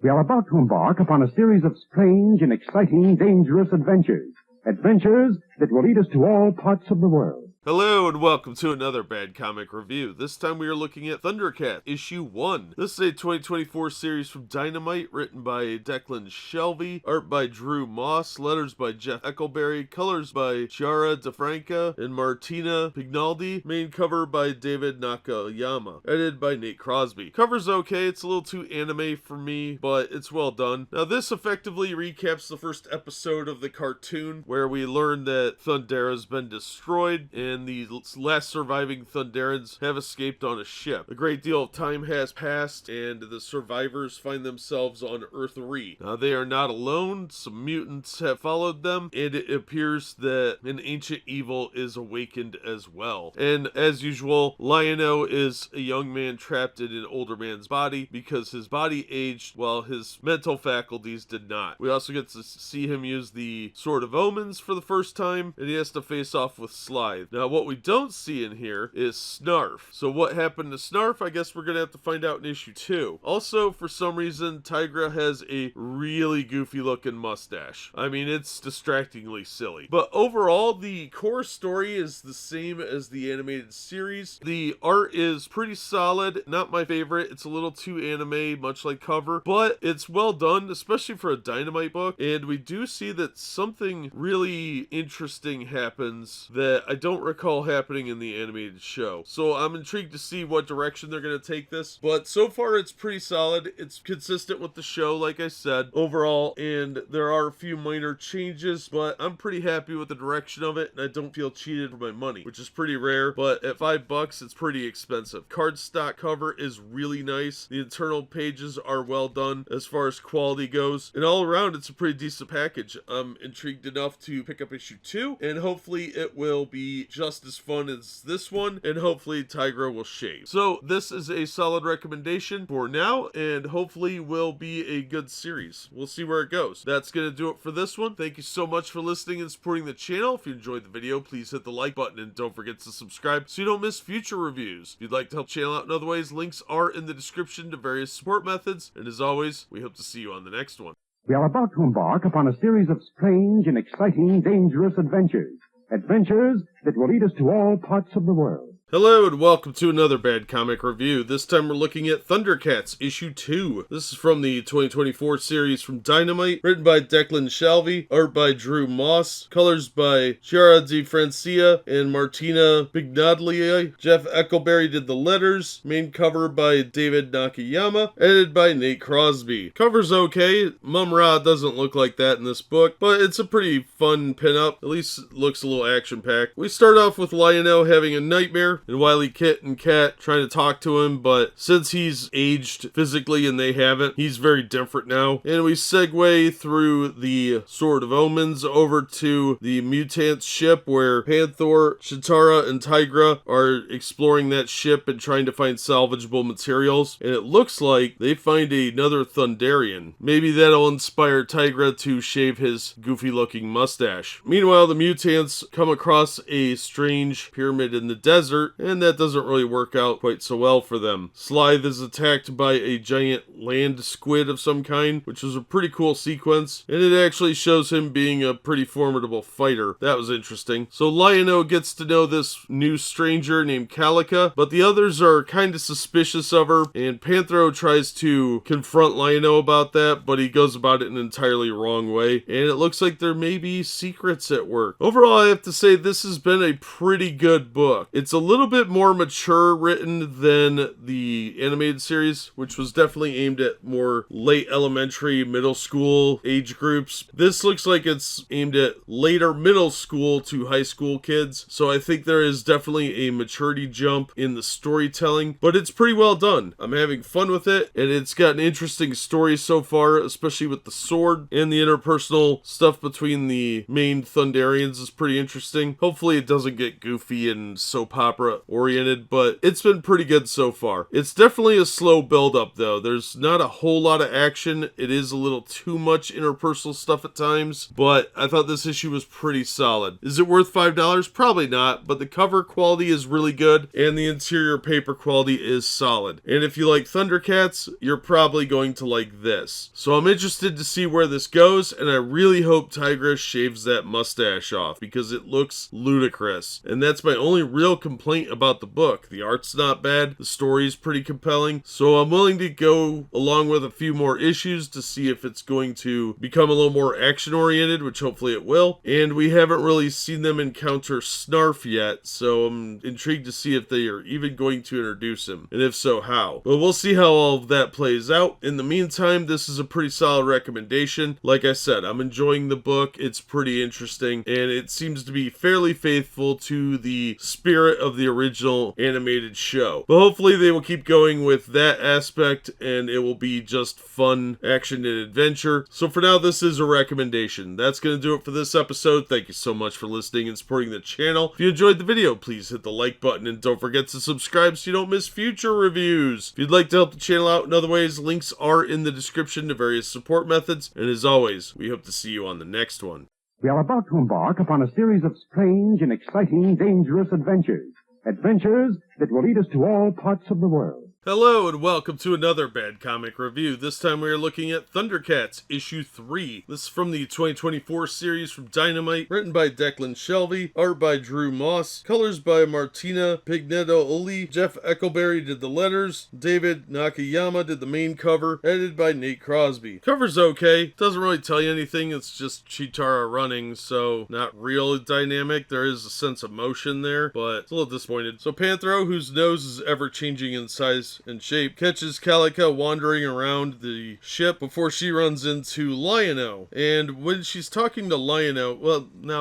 We are about to embark upon a series of strange and exciting, dangerous adventures. Adventures that will lead us to all parts of the world. Hello and welcome to another Bad Comic Review. This time we are looking at Thundercats, Issue 1. This is a 2024 series from Dynamite, written by Declan Shalvey, art by Drew Moss, letters by Jeff Eckelberry, colors by Chiara DeFranca and Martina Pignaldi, main cover by David Nakayama, edited by Nate Crosby. Cover's okay, it's a little too anime for me, but it's well done. Now this effectively recaps the first episode of the cartoon, where we learn that Thundera's been destroyed, and the last surviving Thunderans have escaped on a ship. A great deal of time has passed, and the survivors find themselves on Earth Re. Now, they are not alone. Some mutants have followed them, and it appears that an ancient evil is awakened as well. And as usual, Lion-O is a young man trapped in an older man's body because his body aged while his mental faculties did not. We also get to see him use the Sword of Omens for the first time, and he has to face off with Slythe. Now, what we don't see in here is Snarf. So what happened to Snarf, I guess we're going to have to find out in issue 2. Also, for some reason, Tigra has a really goofy looking mustache. I mean, it's distractingly silly. But overall, the core story is the same as the animated series. The art is pretty solid. Not my favorite. It's a little too anime, much like cover. But it's well done, especially for a Dynamite book. And we do see that something really interesting happens that I don't recall happening in the animated show. So I'm intrigued to see what direction they're going to take this. But so far it's pretty solid. It's consistent with the show, like I said, overall, and there are a few minor changes, but I'm pretty happy with the direction of it, and I don't feel cheated for my money, which is pretty rare, but at $5 it's pretty expensive. Cardstock cover is really nice. The internal pages are well done as far as quality goes, and all around it's a pretty decent package. I'm intrigued enough to pick up issue 2, and hopefully it will be just as fun as this one, and hopefully Tigra will shave. So this is a solid recommendation for now, and hopefully will be a good series. We'll see where it goes. That's gonna do it for this one. Thank you so much for listening and supporting the channel. If you enjoyed the video, please hit the like button and don't forget to subscribe so you don't miss future reviews. If you'd like to help the channel out in other ways, links are in the description to various support methods, and as always, we hope to see you on the next one. We are about to embark upon a series of strange and exciting, dangerous adventures. Adventures that will lead us to all parts of the world. Hello and welcome to another Bad Comic Review. This time we're looking at Thundercats, Issue 2. This is from the 2024 series from Dynamite, written by Declan Shalvey, art by Drew Moss, colors by Chiara DeFranca and Martina Pignaldi. Jeff Eckelberry did the letters, main cover by David Nakayama, edited by Nate Crosby. Cover's okay. Mum Ra doesn't look like that in this book, but it's a pretty fun pinup. At least it looks a little action-packed. We start off with Lion-O having a nightmare, and Wily Kit and Cat trying to talk to him, but since he's aged physically and they haven't, he's very different now. And we segue through the Sword of Omens over to the mutant ship where Panther, Chitara, and Tigra are exploring that ship and trying to find salvageable materials. And it looks like they find another Thunderian. Maybe that'll inspire Tigra to shave his goofy looking mustache. Meanwhile, the mutants come across a strange pyramid in the desert, and that doesn't really work out quite so well for them. Slythe is attacked by a giant land squid of some kind, which was a pretty cool sequence, and it actually shows him being a pretty formidable fighter. That was interesting. So Lion-O gets to know this new stranger named Calica, but the others are kind of suspicious of her, and Panthro tries to confront Lion-O about that, but he goes about it in an entirely wrong way, and it looks like there may be secrets at work. Overall, I have to say this has been a pretty good book. It's a little bit more mature written than the animated series, which was definitely aimed at more late elementary, middle school age groups. This looks like it's aimed at later middle school to high school kids, so I think there is definitely a maturity jump in the storytelling, but it's pretty well done. I'm having fun with it, and it's got an interesting story so far, especially with the sword, and the interpersonal stuff between the main Thunderians is pretty interesting. Hopefully it doesn't get goofy and soap opera opera oriented, but it's been pretty good so far. It's definitely a slow build up though. There's not a whole lot of action. It is a little too much interpersonal stuff at times, but I thought this issue was pretty solid. Is it worth $5? Probably not, but the cover quality is really good and the interior paper quality is solid. And if you like Thundercats, you're probably going to like this. So I'm interested to see where this goes, and I really hope Tigress shaves that mustache off because it looks ludicrous. And that's my only real complaint about the book. The art's not bad, the story's pretty compelling, so I'm willing to go along with a few more issues to see if it's going to become a little more action oriented, which hopefully it will. And we haven't really seen them encounter Snarf yet, so I'm intrigued to see if they are even going to introduce him, and if so, how. But we'll see how all of that plays out. In the meantime, this is a pretty solid recommendation. Like I said, I'm enjoying the book. It's pretty interesting, and it seems to be fairly faithful to the spirit of the original animated show. But hopefully they will keep going with that aspect, and it will be just fun action and adventure. So for now, this is a recommendation. That's going to do it for this episode. Thank you so much for listening and supporting the channel. If you enjoyed the video, please hit the like button, and don't forget to subscribe so you don't miss future reviews. If you'd like to help the channel out in other ways, links are in the description to various support methods. And as always, we hope to see you on the next one. We are about to embark upon a series of strange and exciting, dangerous adventures. Adventures that will lead us to all parts of the world. Hello and welcome to another Bad Comic Review. This time we are looking at Thundercats, issue 3. This is from the 2024 series from Dynamite, written by Declan Shelvey, art by Drew Moss, colors by Martina Pignedoli. Jeff Eckelberry did the letters, David Nakayama did the main cover, edited by Nate Crosby. Cover's okay, doesn't really tell you anything, it's just Chitara running, so not real dynamic. There is a sense of motion there, but it's a little disappointed. So Panthro, whose nose is ever changing in size and shape, catches Calica wandering around the ship before she runs into Lion-O. And when she's talking to Lion-O,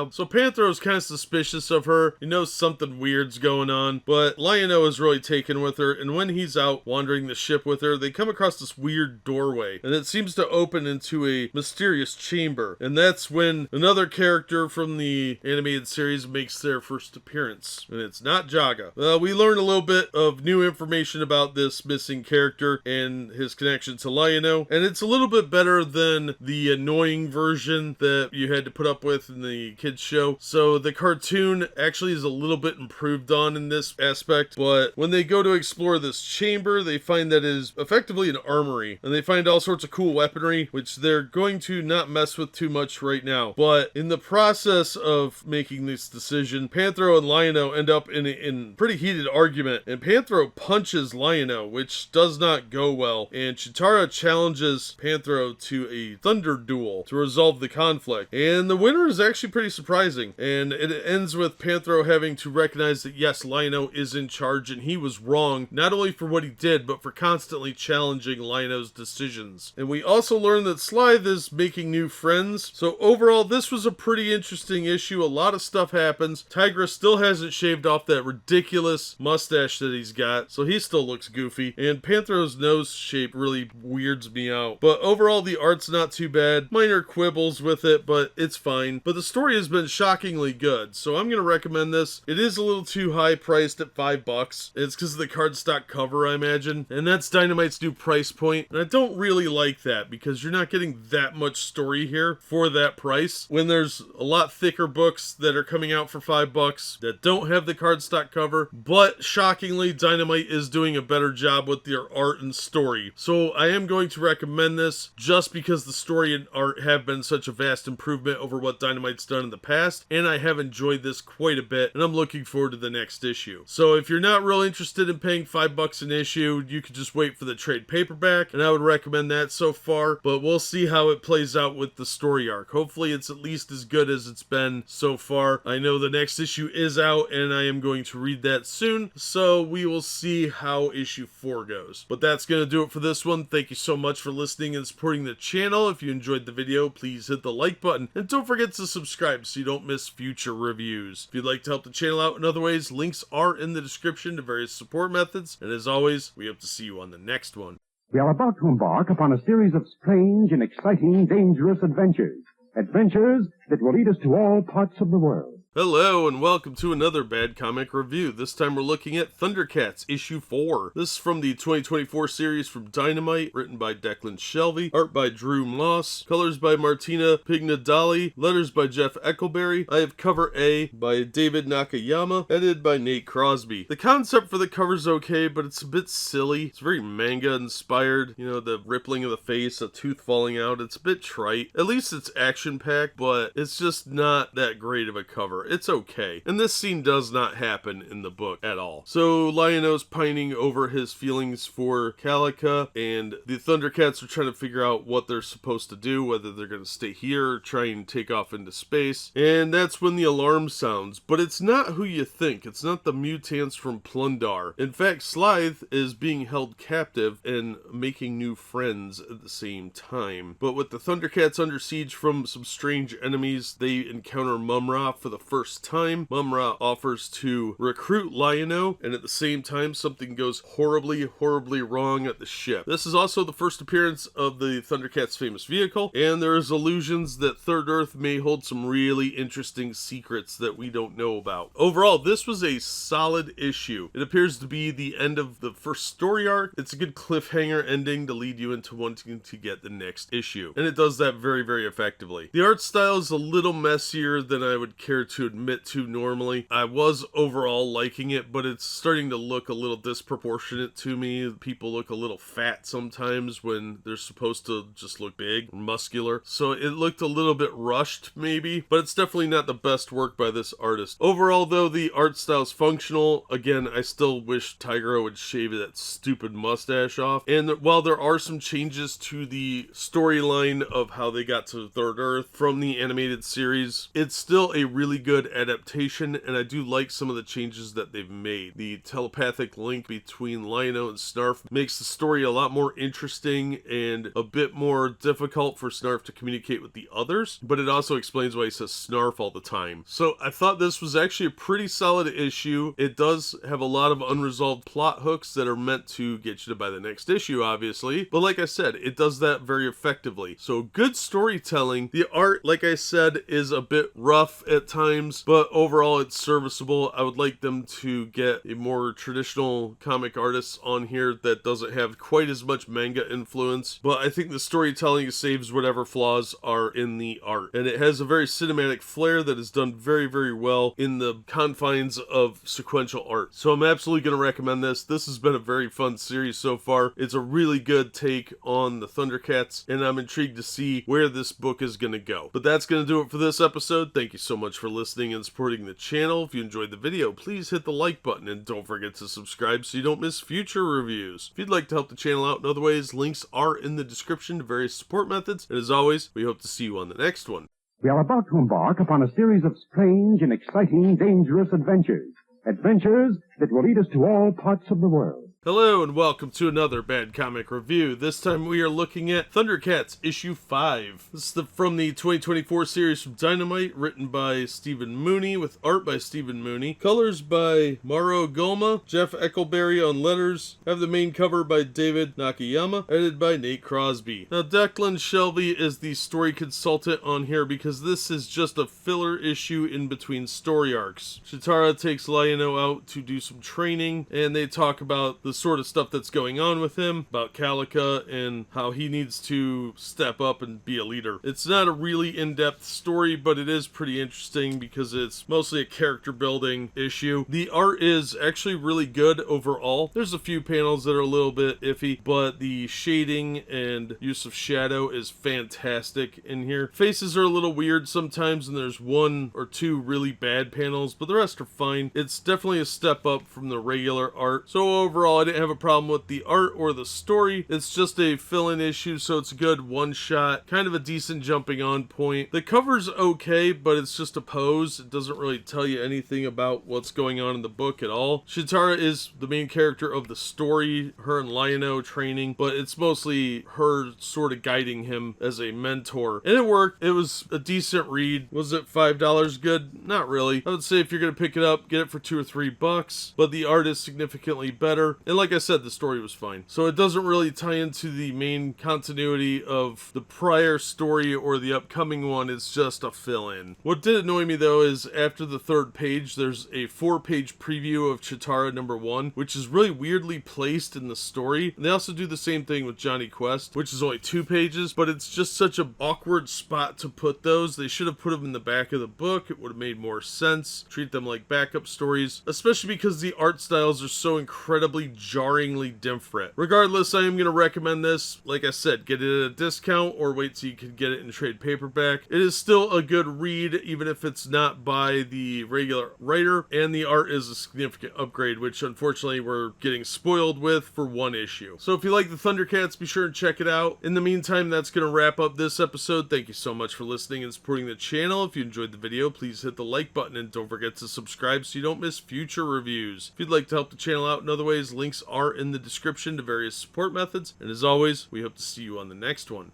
so Panthro's kind of suspicious of her. He knows something weird's going on, but Lion-O is really taken with her, and when he's out wandering the ship with her, they come across this weird doorway, and it seems to open into a mysterious chamber. And that's when another character from the animated series makes their first appearance, and it's not Jaga. We learn a little bit of new information about this missing character and his connection to Lion-O, and it's a little bit better than the annoying version that you had to put up with in the kids show. So the cartoon actually is a little bit improved on in this aspect, but when they go to explore this chamber, they find that it is effectively an armory, and they find all sorts of cool weaponry, which they're going to not mess with too much right now. But in the process of making this decision, Panthro and Lion-O end up in a pretty heated argument, and Panthro punches Lion-O, which does not go well, and Chitara challenges Panthro to a thunder duel to resolve the conflict, and the winner is actually pretty surprising. And it ends with Panthro having to recognize that yes, Lion-O is in charge, and he was wrong, not only for what he did, but for constantly challenging Lion-O's decisions. And we also learn that Slythe is making new friends. So overall, this was a pretty interesting issue. A lot of stuff happens. Tigress still hasn't shaved off that ridiculous mustache that he's got, so he still looks goofy, and Panthro's nose shape really weirds me out. But overall, the art's not too bad. Minor quibbles with it, but it's fine. But the story has been shockingly good, so I'm going to recommend this. It is a little too high priced at $5. It's because of the cardstock cover, I imagine, and that's Dynamite's new price point, and I don't really like that because you're not getting that much story here for that price when there's a lot thicker books that are coming out for $5 that don't have the cardstock cover. But shockingly, Dynamite is doing a better job with their art and story. So I am going to recommend this just because the story and art have been such a vast improvement over what Dynamite's done in the past, and I have enjoyed this quite a bit, and I'm looking forward to the next issue. So if you're not real interested in paying $5 an issue, you could just wait for the trade paperback, and I would recommend that so far, but we'll see how it plays out with the story arc. Hopefully it's at least as good as it's been so far. I know the next issue is out, and I am going to read that soon, so we will see how issue 4 goes. But that's going to do it for this one. Thank you so much for listening and supporting the channel. If you enjoyed the video, please hit the like button, and don't forget to subscribe so you don't miss future reviews. If you'd like to help the channel out in other ways, links are in the description to various support methods, and as always, we hope to see you on the next one. We are about to embark upon a series of strange and exciting, dangerous adventures. Adventures that will lead us to all parts of the world. Hello and welcome to another Bad Comic Review. This time we're looking at Thundercats issue 4. This is from the 2024 series from Dynamite, written by Declan Shelvey, art by Drew Moss, colors by Martina Pignadali, letters by Jeff Eckelberry. I have cover A by David Nakayama, edited by Nate Crosby. The concept for the cover's okay, but it's a bit silly. It's very manga inspired. You know, the rippling of the face, a tooth falling out. It's a bit trite. At least it's action packed, but it's just not that great of a cover. It's okay. And this scene does not happen in the book at all. So Lion-O's pining over his feelings for Calica, and the Thundercats are trying to figure out what they're supposed to do, whether they're going to stay here or try and take off into space. And that's when the alarm sounds. But it's not who you think. It's not the mutants from Plundar. In fact, Slythe is being held captive and making new friends at the same time. But with the Thundercats under siege from some strange enemies, they encounter Mum-Ra for the first time. Mum-Ra offers to recruit Lion-O, and at the same time something goes horribly wrong at the ship. This is also the first appearance of the Thundercats' famous vehicle, and there is allusions that Third Earth may hold some really interesting secrets that we don't know about. Overall, this was a solid issue. It appears to be the end of the first story arc. It's a good cliffhanger ending to lead you into wanting to get the next issue, and it does that very effectively. The art style is a little messier than I would care to admit to normally. I was overall liking it, but it's starting to look a little disproportionate to me. People look a little fat sometimes when they're supposed to just look big, muscular. So it looked a little bit rushed maybe, but it's definitely not the best work by this artist. Overall though, the art style is functional. Again, I still wish Tigero would shave that stupid mustache off. And while there are some changes to the storyline of how they got to Third Earth from the animated series, it's still a really good adaptation, and I do like some of the changes that they've made. The telepathic link between Lion-O and Snarf makes the story a lot more interesting and a bit more difficult for Snarf to communicate with the others, but it also explains why he says Snarf all the time. So I thought this was actually a pretty solid issue. It does have a lot of unresolved plot hooks that are meant to get you to buy the next issue, obviously, but like I said, it does that very effectively. So good storytelling. The art, like I said, is a bit rough at times, but overall it's serviceable. I would like them to get a more traditional comic artist on here that doesn't have quite as much manga influence, but I think the storytelling saves whatever flaws are in the art, and it has a very cinematic flair that is done very well in the confines of sequential art. So I'm absolutely going to recommend this. This has been a very fun series so far. It's a really good take on the Thundercats, and I'm intrigued to see where this book is going to go. But that's going to do it for this episode. Thank you so much for listening and supporting the channel. If you enjoyed the video, please hit the like button and don't forget to subscribe so you don't miss future reviews. If you'd like to help the channel out in other ways, links are in the description to various support methods, and as always, we hope to see you on the next one. We are about to embark upon a series of strange and exciting, dangerous adventures. Adventures that will lead us to all parts of the world. Hello and welcome to another Bad Comic Review. This time we are looking at Thundercats issue 5. This is from the 2024 series from Dynamite, written by Stephen Mooney, with art by Stephen Mooney, colors by Mauro Goma, Jeff Eckelberry on letters, have the main cover by David Nakayama, edited by Nate Crosby. Now Declan Shelvey is the story consultant on here because this is just a filler issue in between story arcs. Chitara takes Lion-O out to do some training, and they talk about the sort of stuff that's going on with him, about Calica and how he needs to step up and be a leader. It's not a really in-depth story, but it is pretty interesting because it's mostly a character building issue. The art is actually really good overall. There's a few panels that are a little bit iffy, but the shading and use of shadow is fantastic in here. Faces are a little weird sometimes, and there's one or two really bad panels, but the rest are fine. It's definitely a step up from the regular art. So overall, I didn't have a problem with the art or the story. It's just a fill-in issue, so it's a good one-shot, kind of a decent jumping on point. The cover's okay, but it's just a pose. It doesn't really tell you anything about what's going on in the book at all. Chitara is the main character of the story, her and Lion-O training, but it's mostly her sort of guiding him as a mentor. And it worked. It was a decent read. Was it $5 good? Not really. I would say if you're going to pick it up, get it for $2 or $3, but the art is significantly better. It And like I said, the story was fine. So it doesn't really tie into the main continuity of the prior story or the upcoming one. It's just a fill-in. What did annoy me though is after the third page, there's a 4-page preview of Chitara #1, which is really weirdly placed in the story. And they also do the same thing with Johnny Quest, which is only 2 pages, but it's just such an awkward spot to put those. They should have put them in the back of the book. It would have made more sense. Treat them like backup stories, especially because the art styles are so incredibly jarringly different. Regardless, I am going to recommend this. Like I said, get it at a discount or wait till you can get it in trade paperback. It is still a good read, even if it's not by the regular writer, and the art is a significant upgrade, which unfortunately we're getting spoiled with for 1 issue. So if you like the Thundercats, be sure and check it out. In the meantime, that's going to wrap up this episode. Thank you so much for listening and supporting the channel. If you enjoyed the video, please hit the like button and don't forget to subscribe so you don't miss future reviews. If you'd like to help the channel out in other ways, links are in the description to various support methods. And as always, we hope to see you on the next one.